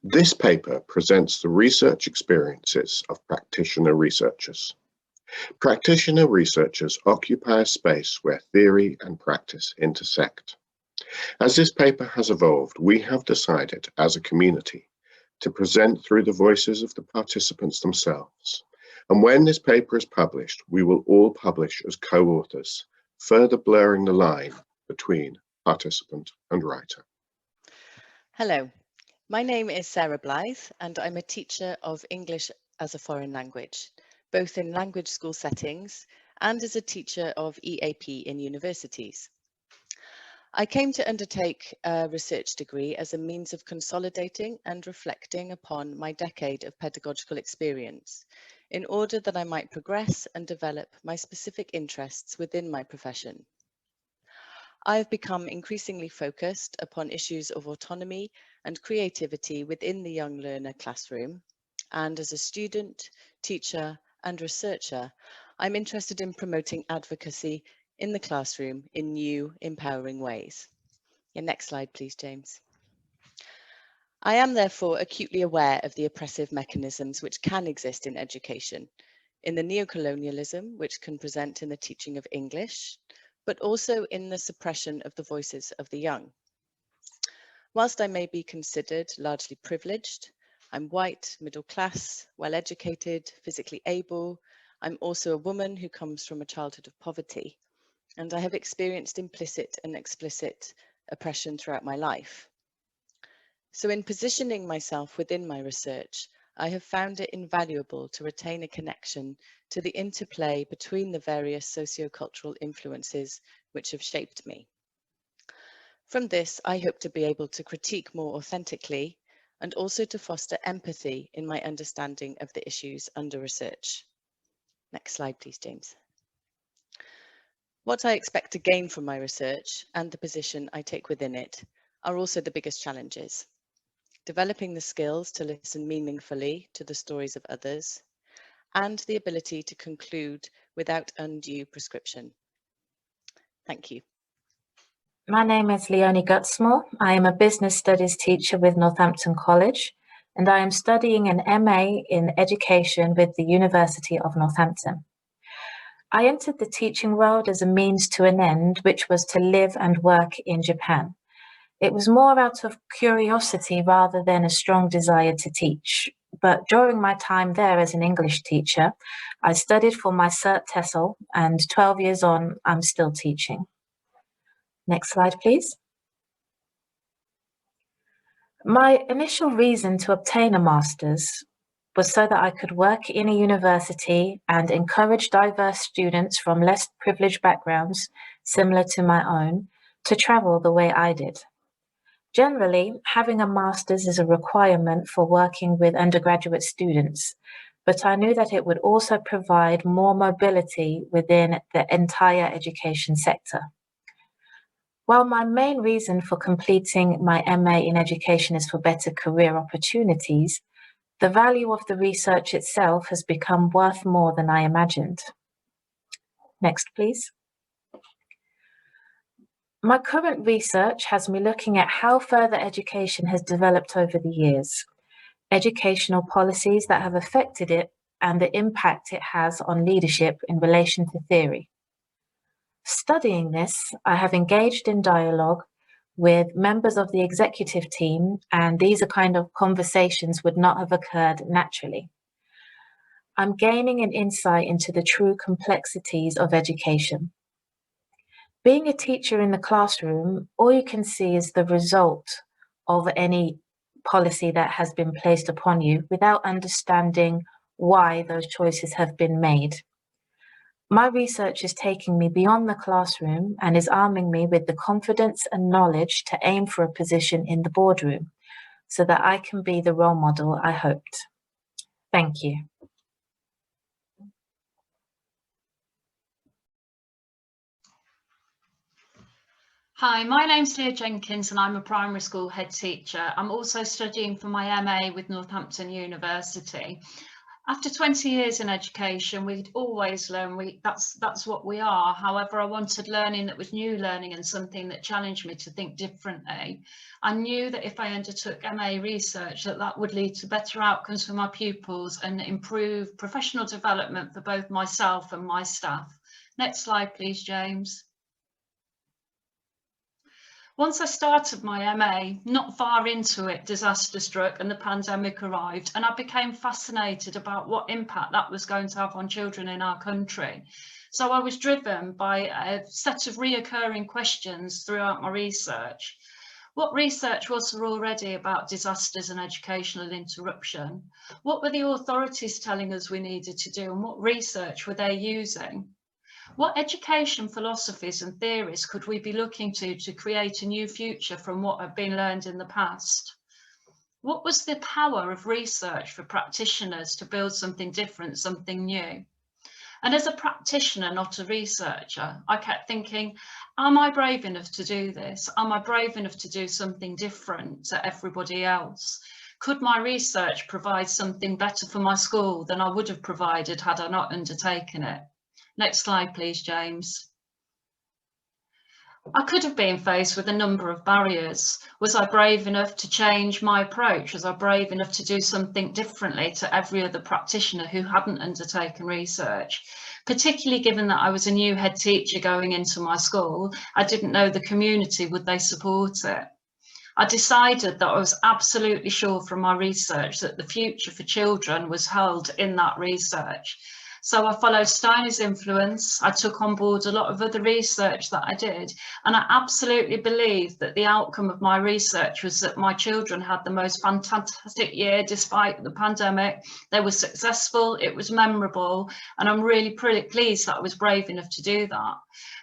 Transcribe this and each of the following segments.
This paper presents the research experiences of practitioner researchers. Practitioner researchers occupy a space where theory and practice intersect. As this paper has evolved, we have decided as a community to present through the voices of the participants themselves. And when this paper is published, we will all publish as co-authors, further blurring the line between participant and writer. Hello, my name is Sarah Blythe and I'm a teacher of English as a foreign language, both in language school settings and as a teacher of EAP in universities. I came to undertake a research degree as a means of consolidating and reflecting upon my decade of pedagogical experience in order that I might progress and develop my specific interests within my profession. I have become increasingly focused upon issues of autonomy and creativity within the young learner classroom, and as a student, teacher, and researcher, I'm interested in promoting advocacy in the classroom in new, empowering ways. Next slide, please, James. I am therefore acutely aware of the oppressive mechanisms which can exist in education, in the neocolonialism which can present in the teaching of English, but also in the suppression of the voices of the young. Whilst I may be considered largely privileged, I'm white, middle class, well educated, physically able. I'm also a woman who comes from a childhood of poverty, and I have experienced implicit and explicit oppression throughout my life. So in positioning myself within my research, I have found it invaluable to retain a connection to the interplay between the various sociocultural influences which have shaped me. From this, I hope to be able to critique more authentically and also to foster empathy in my understanding of the issues under research. Next slide, please, James. What I expect to gain from my research and the position I take within it are also the biggest challenges. Developing the skills to listen meaningfully to the stories of others, and the ability to conclude without undue prescription. Thank you. My name is Leonie Gutsmore. I am a business studies teacher with Northampton College, and I am studying an MA in education with the University of Northampton. I entered the teaching world as a means to an end, which was to live and work in Japan. It was more out of curiosity rather than a strong desire to teach. But during my time there as an English teacher, I studied for my Cert TESOL, and 12 years on, I'm still teaching. Next slide, please. My initial reason to obtain a master's was so that I could work in a university and encourage diverse students from less privileged backgrounds, similar to my own, to travel the way I did. Generally, having a master's is a requirement for working with undergraduate students, but I knew that it would also provide more mobility within the entire education sector. While my main reason for completing my MA in education is for better career opportunities, the value of the research itself has become worth more than I imagined. Next, please. My current research has me looking at how further education has developed over the years, educational policies that have affected it, and the impact it has on leadership in relation to theory. Studying this, I have engaged in dialogue with members of the executive team, and these are kind of conversations would not have occurred naturally. I'm gaining an insight into the true complexities of education. Being a teacher in the classroom, all you can see is the result of any policy that has been placed upon you without understanding why those choices have been made. My research is taking me beyond the classroom and is arming me with the confidence and knowledge to aim for a position in the boardroom so that I can be the role model I hoped. Thank you. Hi, my name's Leah Jenkins and I'm a primary school head teacher. I'm also studying for my MA with Northampton University. After 20 years in education, we'd always learn. That's what we are. However, I wanted learning that was new learning and something that challenged me to think differently. I knew that if I undertook MA research, that would lead to better outcomes for my pupils and improve professional development for both myself and my staff. Next slide, please, James. Once I started my MA, not far into it, disaster struck and the pandemic arrived, and I became fascinated about what impact that was going to have on children in our country. So I was driven by a set of reoccurring questions throughout my research. What research was there already about disasters and educational interruption? What were the authorities telling us we needed to do, and what research were they using? What education philosophies and theories could we be looking to create a new future from what had been learned in the past? What was the power of research for practitioners to build something different, something new? And as a practitioner, not a researcher, I kept thinking, am I brave enough to do this? Am I brave enough to do something different to everybody else? Could my research provide something better for my school than I would have provided had I not undertaken it? Next slide, please, James. I could have been faced with a number of barriers. Was I brave enough to change my approach? Was I brave enough to do something differently to every other practitioner who hadn't undertaken research? Particularly given that I was a new head teacher going into my school, I didn't know the community, would they support it? I decided that I was absolutely sure from my research that the future for children was held in that research. So I followed Steiner's influence. I took on board a lot of other research that I did, and I absolutely believe that the outcome of my research was that my children had the most fantastic year despite the pandemic. They were successful, it was memorable, and I'm really pleased that I was brave enough to do that.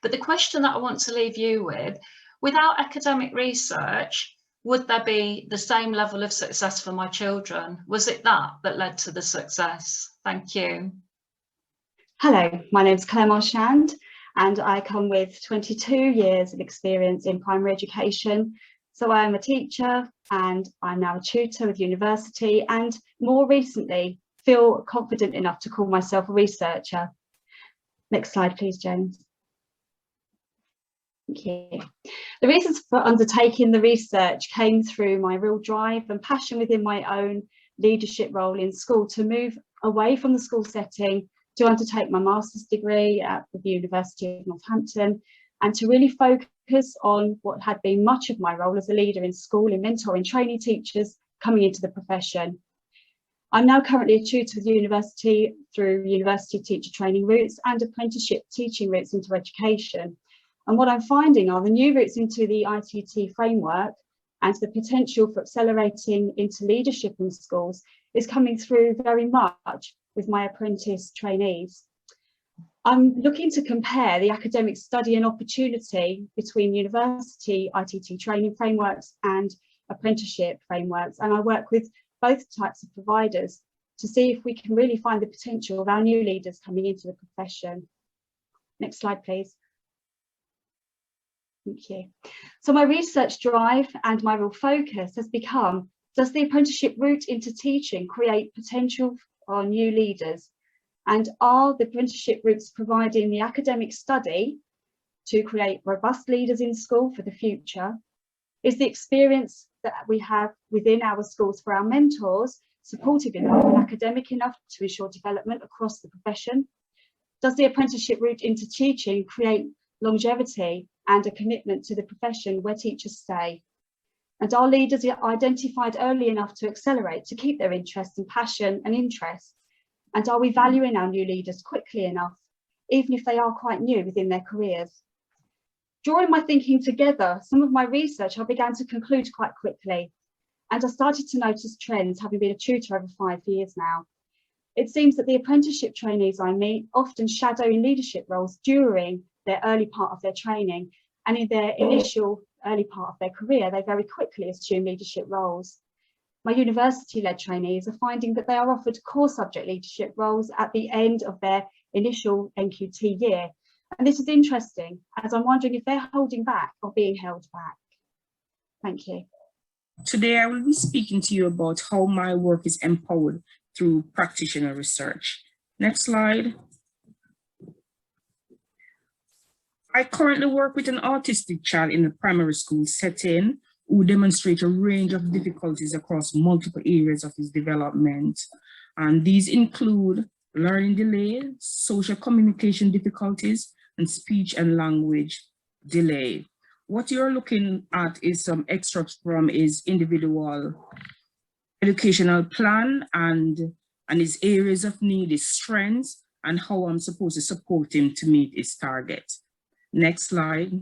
But the question that I want to leave you with, without academic research, would there be the same level of success for my children? Was it that led to the success? Thank you. Hello, my name is Claire Marchand and I come with 22 years of experience in primary education. So I am a teacher and I'm now a tutor with university, and more recently feel confident enough to call myself a researcher. Next slide, please, James. Thank you. The reasons for undertaking the research came through my real drive and passion within my own leadership role in school to move away from the school setting to undertake my master's degree at the University of Northampton, and to really focus on what had been much of my role as a leader in school in mentoring trainee teachers coming into the profession. I'm now currently a tutor with the university through university teacher training routes and apprenticeship teaching routes into education. And what I'm finding are the new routes into the ITT framework and the potential for accelerating into leadership in schools is coming through very much with my apprentice trainees. I'm looking to compare the academic study and opportunity between university ITT training frameworks and apprenticeship frameworks, and I work with both types of providers to see if we can really find the potential of our new leaders coming into the profession. Next slide, please. Thank you. So my research drive and my real focus has become, does the apprenticeship route into teaching create potential for new leaders? And are the apprenticeship routes providing the academic study to create robust leaders in school for the future? Is the experience that we have within our schools for our mentors supportive enough and academic enough to ensure development across the profession? Does the apprenticeship route into teaching create longevity and a commitment to the profession where teachers stay? And are leaders identified early enough to accelerate, to keep their interest and passion and interest? And are we valuing our new leaders quickly enough, even if they are quite new within their careers? Drawing my thinking together, some of my research I began to conclude quite quickly, and I started to notice trends, having been a tutor over 5 years now. It seems that the apprenticeship trainees I meet often shadow in leadership roles during their early part of their training, and in their initial early part of their career, they very quickly assume leadership roles. My university-led trainees are finding that they are offered core subject leadership roles at the end of their initial NQT year. And this is interesting, as I'm wondering if they're holding back or being held back. Thank you. Today, I will be speaking to you about how my work is empowered through practitioner research. Next slide. I currently work with an autistic child in a primary school setting who demonstrates a range of difficulties across multiple areas of his development. And these include learning delays, social communication difficulties, and speech and language delay. What you're looking at is some extracts from his individual educational plan and his areas of need, his strengths, and how I'm supposed to support him to meet his target. Next slide.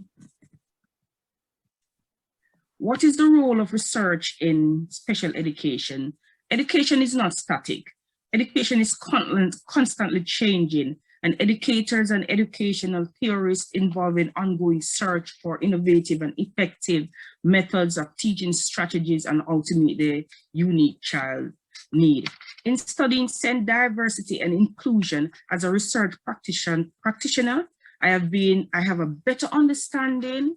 What is the role of research in special education? Education is not static. Education is constantly changing, and educators and educational theorists involved in ongoing search for innovative and effective methods of teaching strategies and how to meet the unique child need. In studying SEND diversity and inclusion as a research practitioner, I have a better understanding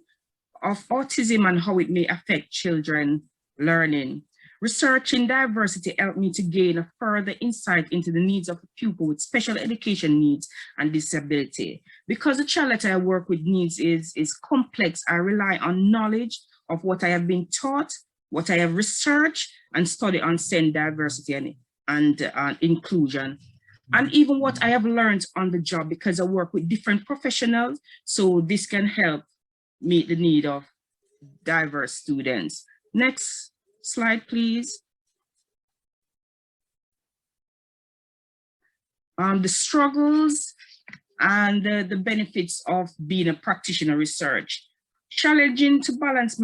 of autism and how it may affect children learning. Research in diversity helped me to gain a further insight into the needs of a pupil with special education needs and disability. Because the child that I work with needs is complex, I rely on knowledge of what I have been taught, what I have researched and studied on SEND diversity and inclusion. And even what I have learned on the job, because I work with different professionals, so this can help meet the need of diverse students. Next slide, please. The struggles and the benefits of being a practitioner research. Challenging to balance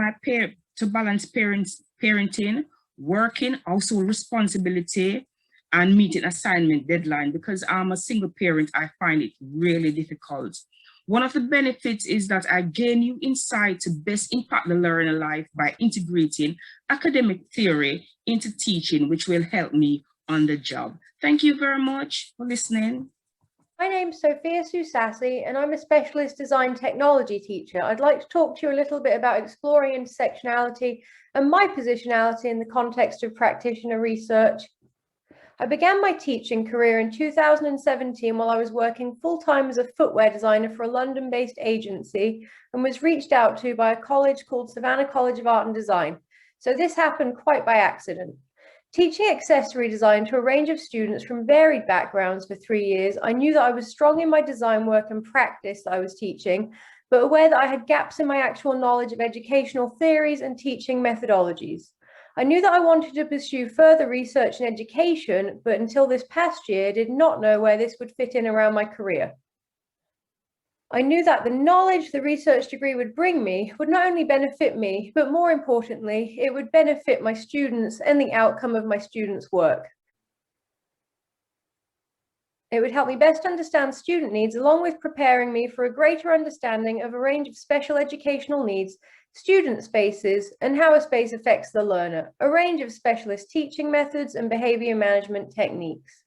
parenting, working, household responsibility, and meeting assignment deadline. Because I'm a single parent, I find it really difficult. One of the benefits is that I gain new insight to best impact the learner life by integrating academic theory into teaching, which will help me on the job. Thank you very much for listening. My name's Sophia Susassi, and I'm a specialist design technology teacher. I'd like to talk to you a little bit about exploring intersectionality and my positionality in the context of practitioner research. I began my teaching career in 2017 while I was working full-time as a footwear designer for a London-based agency and was reached out to by a college called Savannah College of Art and Design. So this happened quite by accident. Teaching accessory design to a range of students from varied backgrounds for 3 years, I knew that I was strong in my design work and practice that I was teaching, but aware that I had gaps in my actual knowledge of educational theories and teaching methodologies. I knew that I wanted to pursue further research and education, but until this past year, did not know where this would fit in around my career. I knew that the knowledge the research degree would bring me would not only benefit me, but more importantly, it would benefit my students and the outcome of my students' work. It would help me best understand student needs, along with preparing me for a greater understanding of a range of special educational needs, student spaces, and how a space affects the learner, a range of specialist teaching methods and behavior management techniques.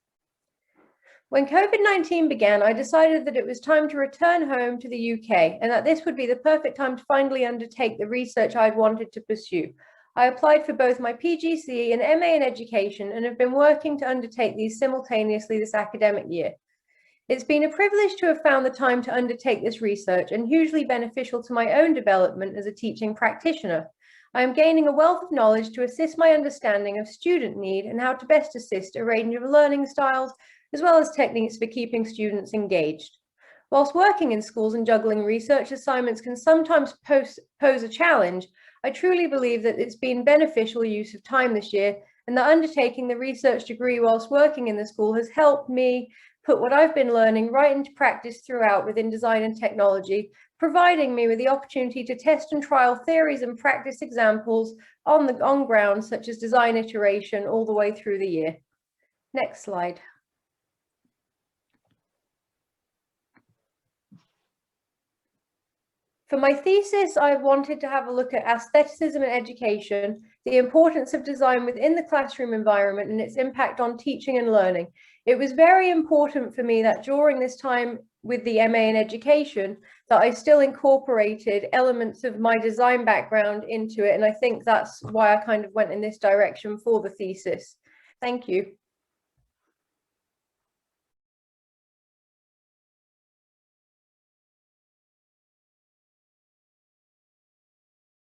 When COVID-19 began, I decided that it was time to return home to the UK and that this would be the perfect time to finally undertake the research I'd wanted to pursue. I applied for both my PGCE and MA in education and have been working to undertake these simultaneously this academic year. It's been a privilege to have found the time to undertake this research and hugely beneficial to my own development as a teaching practitioner. I am gaining a wealth of knowledge to assist my understanding of student need and how to best assist a range of learning styles, as well as techniques for keeping students engaged. Whilst working in schools and juggling research assignments can sometimes pose a challenge, I truly believe that it's been beneficial use of time this year, and that undertaking the research degree whilst working in the school has helped me put what I've been learning right into practice throughout within design and technology, providing me with the opportunity to test and trial theories and practice examples on ground, such as design iteration, all the way through the year. Next slide. For my thesis, I wanted to have a look at aestheticism in education, the importance of design within the classroom environment and its impact on teaching and learning. It was very important for me that during this time with the MA in education, that I still incorporated elements of my design background into it. And I think that's why I kind of went in this direction for the thesis. Thank you.